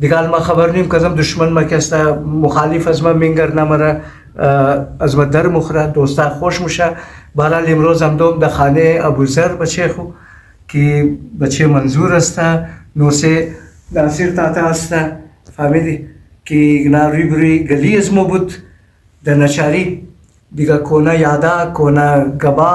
دیگه ما خبر نیم کدام دشمن ما کستا مخالف از ما مینگر نمره از ما در مخرا دوستا خوش موشه. برحال امروز هم دوم در خانه ابوذر بچه خو که بچه منظور است نوسه ناصر تاتا است فهمیدی که ناروی بری گلی از ما بود در نچاری دیگه کونا یادا کونا گبا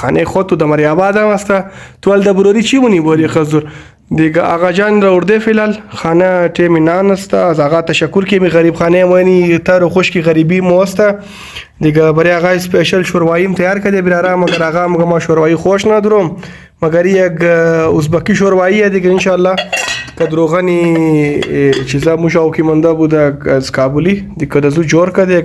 خانه خود تو دمری آباد هم است تو ال دبروری چی مونی بوری خزر دیگه آقا جان را ورده فعلا خانه تیم نان است از آقا تشکر کی می غریب خانه مونی تر خوش کی غریبی مو است دیگه برای آقا اسپیشل شوروایم تیار کرده برای مگر آقا ما شوروایی خوش ندارم مگر یک ازبکی شوروایی دیگه ان شاء الله کدروغنی چیزا مشاوکی منده بود از کابلی دیگه دزو جور کرده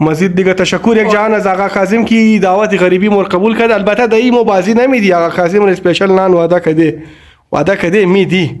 مزید دیگه تشکر یک جان از آقا کاظم کی دعوت غریبی مور قبول کرد. البته دایی مو بازی نمیدی آقا کاظم اسپیشل نان وعده کده میدی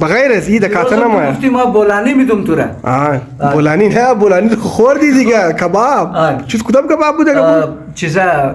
بغیر از این دکاتره ما گفتی ما بولانی میدم تو را بولانی نه بولانی خوردی دیگه کباب چیز کدام کباب بود چیزا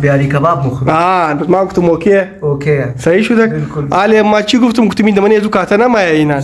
بیاری کباب مخورم بس ما گفتم اوکی صحیح شد آله ما چی گفتم گفتم این دمنی ازو کاته نما اینا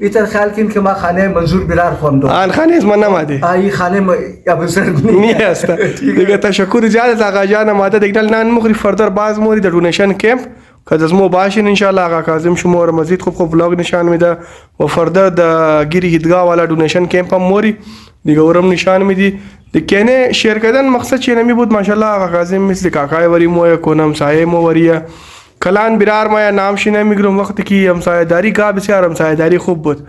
ایتر خیال کن که ما خانه منظور برار خوام دو خانه از من نماده این خانه ابوذر نیست دیگه تشکر زیاد آقا جان ماده دیگه نان مخری فردر باز موری در دونیشن کمپ که از مو باشین ان شاء الله آقا کاظم شما رو مزید خوب ولاگ نشان میده و فردا د گیری هیدگاه والا دونیشن کمپ هم موری دیگه ورم نشان میدی دیگه نه شیر کردن مقصد چی نمی بود ماشاءالله آقا کاظم مثل کاکای وری مو کنم سایه مو وریه کلان برار ما نام شی نمیگرم وقتی که همسایه‌داری کا بسیار همسایه‌داری خوب بود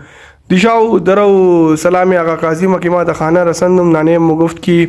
دیشاو درو سلامی آقا کاظم که ما د خانه رسندم نانه مو گفت که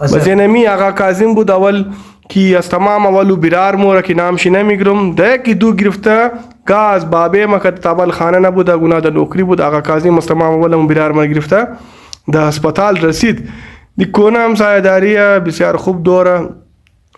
بزنمی آقا کاظم بود اول کی از تمام اولو برار مو را که نام شی نمیگرم ده کی دو گرفته گاز بابه مکت تابل خانه نبود گنا د نوکری بود آقا کاظم از تمام اولو برار ما گرفته د هسپتال رسید دی کونا همسایه‌داری بسیار خوب دوره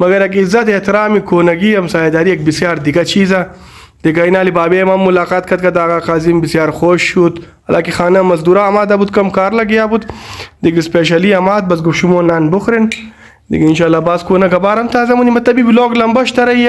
مگر اگه عزت احترام کونگی همسایه‌داری یک بسیار دیگه چیزه دیگه اینالی بابه من ملاقات کرد که آقا کاظم بسیار خوش شد حالا خانه مزدورا آماده بود کم کار لگیا بود دیگه اسپیشلی آمد بس گفت شما نان بخورین دیگه انشالله باز کونا کبارم تازه مونی مطلبی بلاگ لمباش رہی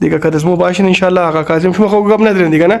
دیگه که از مو باشین انشالله آقا کاظم شما خو گم ندارین دیگه نه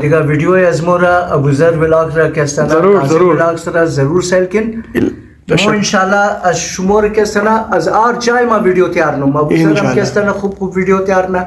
دیگه ویدیو از مورا ابوذر ولاگ را که است ضرور ولاگ سره ضرور سیل کن مو انشالله از شما را که است از آر جای ما ویدیو تیار نم ابوذر هم که است خوب ویدیو تیار نه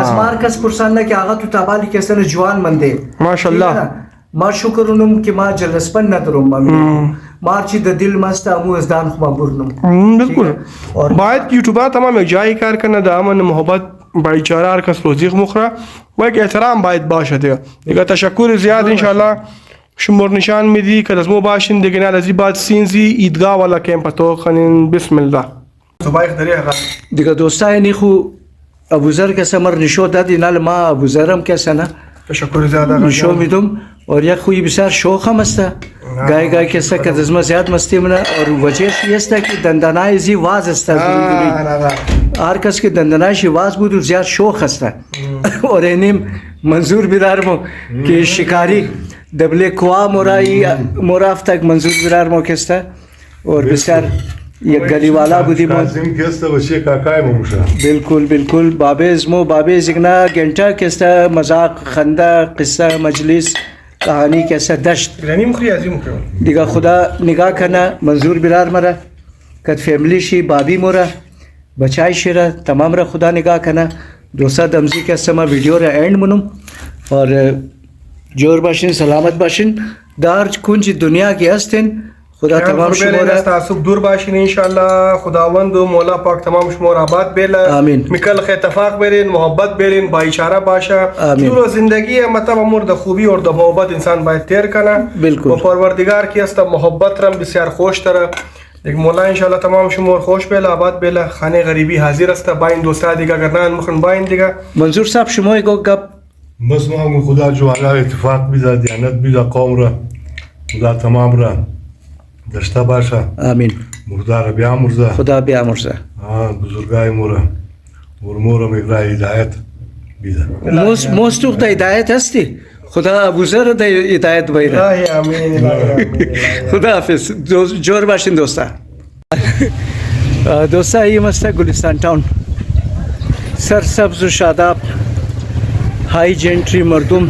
از مارکس پرسانه که آقا تو تابالی کسی جوان منده ماشاءالله ما شکر اونم که ما جلسپن ندارم مارچی د دل مست امو از دان خو برنم بالکل باید یوټیوبر تمام یک جایی کار کنه د امن محبت بایچاره هر کس روزی مخره و یک احترام باید باشه دیگه تشکر زیاد انشالله شمار نشان میدی که از مو باشین دیگه نه لازم بعد سینزی ایدگاه والا کمپ تو خنین بسم الله صباح خیر دیگه دوستای نی خو ابوذر که سمر نشو دادی نال ما ابوذرم که سنه تشکر زیاد نشو میدم اور یک خوی بسیار شوق هم است گای گای که است که از ما زیاد مستی منه اور وجهش است که دندانای زی واز است هر کس که دندانایش واز بود زیاد شوق است اور اینیم منظور بیدارمو که شکاری دبل کوه مراف تک منظور بیدارمو که است اور بسیار یک گلی والا بودیم کاظم کیسته بچه کاکای مموشه بالکل بابه زگنا گنٹا کیسته مذاق خنده قصه مجلس کہانی کیسه دشت دیگه خدا نگاه کنه منظور بیرار مرا کد فیملی شی بابی مورا بچای شیره تمام را خدا نگاه کنه دوستا دمزی کیسته ما ویڈیو را اینڈ منم اور جور باشین سلامت باشین دار کنج دنیا کی هستین خدا تمام شما را تعصب دور باشین انشالله خداوند و مولا پاک تمام شما را آباد بیله آمین میکل اتفاق برین محبت برین بایچاره باشه طول زندگی مطلب امور د خوبی اور د محبت انسان باید تیر کنه بالکل و پروردگار کی است محبت رم بسیار خوش تره دیگه مولا انشالله تمام شما خوش بیله آباد بیله خانه غریبی حاضر است باین دوستا دیگه اگر نه مخن باین دیگه منظور صاحب شما یک گپ بس ما خدا جوانا اتفاق بیده دیانت بیده قوم را خدا تمام را داشته باشه آمین مرده را بیامرزه خدا بیامرزه بزرگای موره مورم اقرای هدایت بیده موستوق دا هدایت هستی خدا ابوذر دا هدایت بیره آمین خدا حافظ جور باشین دوستا دوستا این است گلستان تاون سرسبز و شاداب های جنٹری مردم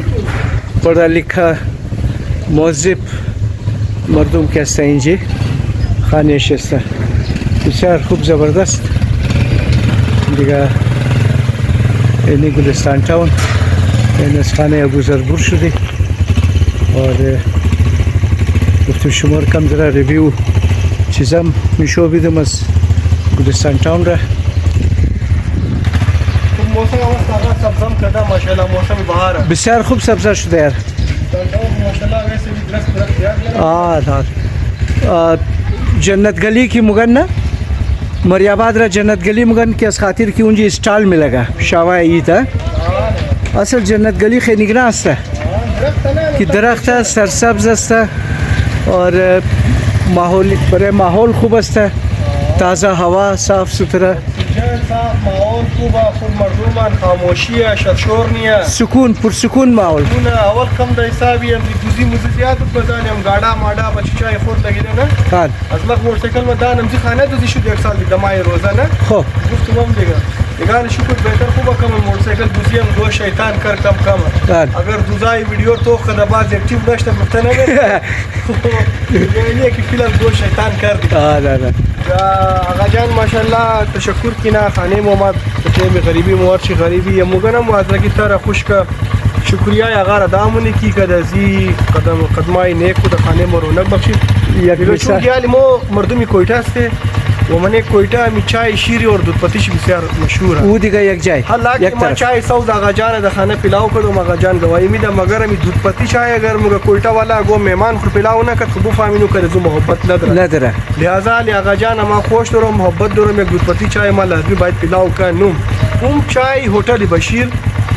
پڑھا لکھا مہذب مردم که است اینجا خانه شسته بسیار خوب زبردست دیگه اینی گلستان تاون این از خانه ابوذر بور شده اور گفتم شما رو کم ذره ریویو چیزم میشو بیدم از گلستان تاون را موسم اول سبزم کده ماشاءالله موسم بهار بسیار خوب سبزه شده یار ماشاءالله ویسے بھی درخت زیاد جنت گلی کی مگن نا مریاباد را جنت گلی مگن که از خاطر کی اونجا اسٹال ملگا شاوای ایتا اصل جنت گلی خیلی نگران است که درخت است سرسبز است اور برای ماحول خوب است تازه هوا صاف سوترا صاف ماحول خوبه پر مردمان خاموشیه شرشور نیه سکون پر سکون ماحول اول کم د حسابی هم دوزی موزی زیاد بزنیم هم گاډا ماډا بچچای خور لګیدل نه خان از لغ موټرسایکل ما دانم ځي خانه دوزی شو د 1 سال د دمای روزانه خو گفتم هم دیگه دیگه شکر بهتر خوبه کم موټرسایکل دوزی هم دو شیطان کر کم اگر دوزای ویډیو تو خدا باز اکټیو نشته گفته نه یعنی که فیلم دو شیطان کردی نه آقا جان ماشاءالله تشکر کینا خانه محمد تیم غریبی موارچی غریبی مگنم معذرتی تر خوش کا شکریہ آقا را دامونی کی کدازی قدمای نیکو د خانه مرونق بخشید یک چونگیالی مو مردمی کویتا است و من کویتا می چای شیری اور دودھ پتیش بسیار مشهور او دیگه یک جای حالا که ما چای سوز آقا جان د خانه پلاو کردم آقا جان گواهی میدم مگر می دودھ پتی چای اگر مگه کویتا والا گو مهمان خور پلاو نکد خو فهمینو که زو محبت نداره لہذا آقا جان ما خوش دارم محبت دارم یک دودھ پتی چای ما لازمی باید پلاو کنم اون چای هتل بشیر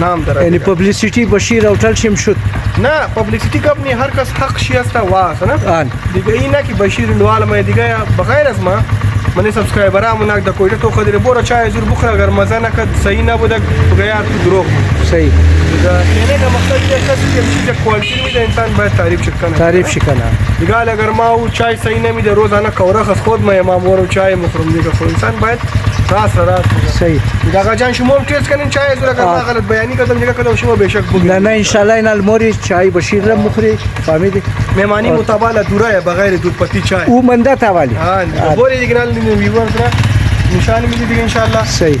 نام داره یعنی پبلیسیتی بشیر هتل شم شد نه پبلیسیتی کب نی هر کس حق شی است واس نه دیگه اینا که بشیر نوال ما دیگه بغیر از ما من سبسکرایبرام ناک د کویته تو خدای بورا چای زور بخره اگر مزه نکد صحیح نبود بغیر تو دروغ صحیح دیگه نه مقصد یه کسی که چیز کوالیتی میده انسان باید تعریف کنه دیگه اگر ما او چای صحیح نمیده روزانه کورخ از خود ما امام ورو چای مخرم دیگه خو انسان باید راست صحیح دیگه آقا جان شما هم تست کنین چای زور اگر ما غلط بیانی کردم دیگه کدام شما بهشک بگید نه ان شاء الله این الموری چای بشیر را مخری فهمیدی مهمانی متبادل دوره بغیر دودھ پتی چای او منده توالی ها بوری دیگه نال ویورز را نشان میدی دیگه ان شاء الله صحیح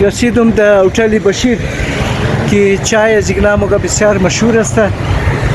رسیدم در هتل بشیر که چای از اینجا موقع بسیار مشهور است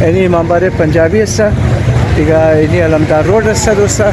یعنی امام بارگاه پنجابی است دیگه این علمدار رود است دوستا